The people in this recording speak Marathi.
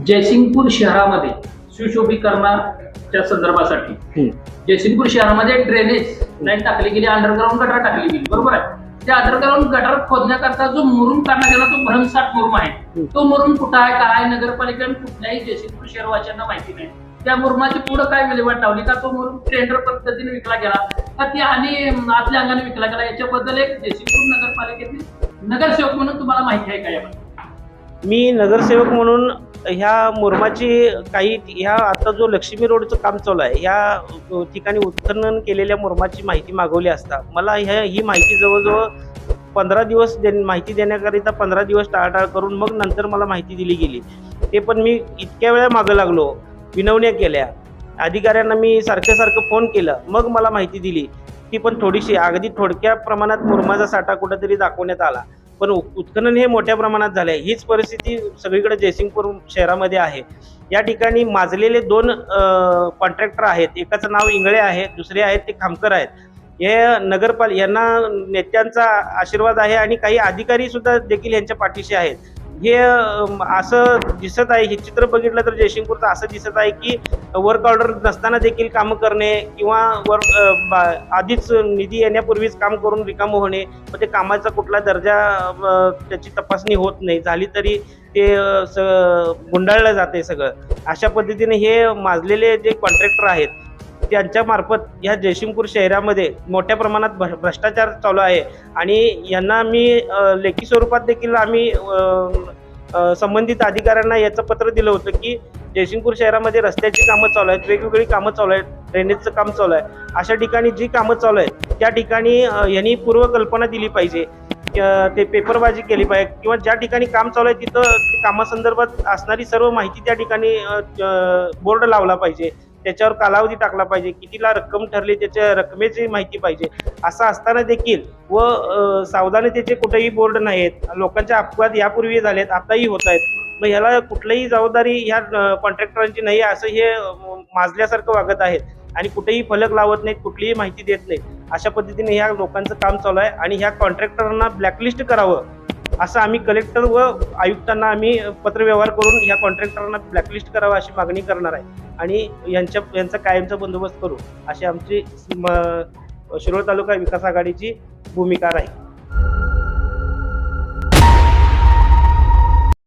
जयसिंगपूर शहरामध्ये सुशोभीकरणाच्या संदर्भासाठी जयसिंगपूर शहरामध्ये ड्रेनेज लाईन टाकली गेली, अंडरग्राऊंड गटार टाकली गेली, बरोबर आहे. त्या अंडरग्राऊंड गटार खोदण्याकरता जो मुरुम काढण्यात गेला तो भरमसाठ मुरुम आहे. तो मुरुम कुठं आहे, काय नगरपालिकेने कुठल्याही जयसिंगपूर शहरवासियांना माहिती नाही. त्या मुरुमाची पुढे काय विल्हेवाट लावली का, तो मुरुम टेंडर पद्धतीने विकला गेला का, ती आणि आतल्या अंगाने विकला गेला, याच्याबद्दल एक जयसिंगपूर नगरपालिकेतील नगरसेवक म्हणून तुम्हाला माहिती आहे का याबद्दल? मी नगरसेवक म्हणून ह्या मुरुमाची काही ह्या आता जो लक्ष्मी रोडचं काम चालू आहे ह्या ठिकाणी उत्खनन केलेल्या मुरुमाची माहिती मागवली असता मला ही माहिती जवळजवळ 15 दिवस माहिती देण्याकरिता 15 दिवस टाळाटाळ करून मग नंतर मला माहिती दिली गेली. ते पण मी इतक्या वेळा मागं लागलो, विनवण्या केल्या, अधिकाऱ्यांना मी सारखं फोन केलं, मग मला माहिती दिली. ती पण थोडीशी अगदी थोडक्या प्रमाणात मुरुमाचा साठा कुठेतरी दाखवण्यात आला, पण उत्खनन हे मोठ्या प्रमाणात झालं आहे. हीच परिस्थिती सगळीकडे जयसिंगपूर शहरामध्ये आहे. या ठिकाणी माजलेले 2 कॉन्ट्रॅक्टर आहेत. एकाचं नाव इंगळे आहे, दुसरे आहेत ते खामकर आहेत. हे यांना नेत्यांचा आशीर्वाद आहे आणि काही अधिकारी सुद्धा देखील यांच्या पाठीशी आहेत. हे असं दिसत आहे, हे चित्र बघितलं तर जयसिंगपूरचं असं दिसत आहे की वर्क ऑर्डर नसताना देखील कामं करणे किंवा आधीच निधी येण्यापूर्वीच काम करून रिकामं होणे, मग ते कामाचा कुठला दर्जा त्याची तपासणी होत नाही, झाली तरी ते गुंडाळलं जाते सगळं. अशा पद्धतीने हे माजलेले जे कॉन्ट्रॅक्टर आहेत त्यांच्या मार्फत ह्या जयसिंगपूर शहरामध्ये मोठ्या प्रमाणात भ्रष्टाचार चालू आहे आणि यांना मी लेखी स्वरूपात देखील आम्ही संबंधित अधिकाऱ्यांना याचं पत्र दिलं होतं की जयसिंगपूर शहरामध्ये रस्त्याची कामं चालू आहेत, वेगवेगळी कामं चालू आहेत, ड्रेनेजचं काम चालू आहे. अशा ठिकाणी जी कामं चालू आहेत त्या ठिकाणी यांनी पूर्वकल्पना दिली पाहिजे, ते पेपरबाजी केली पाहिजे किंवा ज्या ठिकाणी काम चालू आहे तिथं कामासंदर्भात असणारी सर्व माहिती त्या ठिकाणी बोर्ड लावला पाहिजे, त्याच्यावर कालावधी टाकला पाहिजे, कितीला रक्कम ठरली त्याच्या रकमेची माहिती पाहिजे. असं असताना देखील व सावधानतेचे कुठेही बोर्ड नाहीत. लोकांचे अपघात यापूर्वी झालेत, आताही होत आहेत. मग ह्याला कुठलीही जबाबदारी ह्या कॉन्ट्रॅक्टरांची नाही असं हे माजल्यासारखं वागत आहेत आणि कुठेही फलक लावत नाहीत, कुठलीही माहिती देत नाहीत. अशा पद्धतीने ह्या लोकांचं काम चालू आहे आणि ह्या कॉन्ट्रॅक्टरांना ब्लॅकलिस्ट करावं असं आम्ही कलेक्टर व आयुक्तांना आम्ही पत्रव्यवहार करून ह्या कॉन्ट्रॅक्टरांना ब्लॅकलिस्ट करावं अशी मागणी करणार आहे आणि यांचा कायमचा बंदोबस्त करू अशी आमची शिरोळ तालुका विकास आघाडीची भूमिका आहे.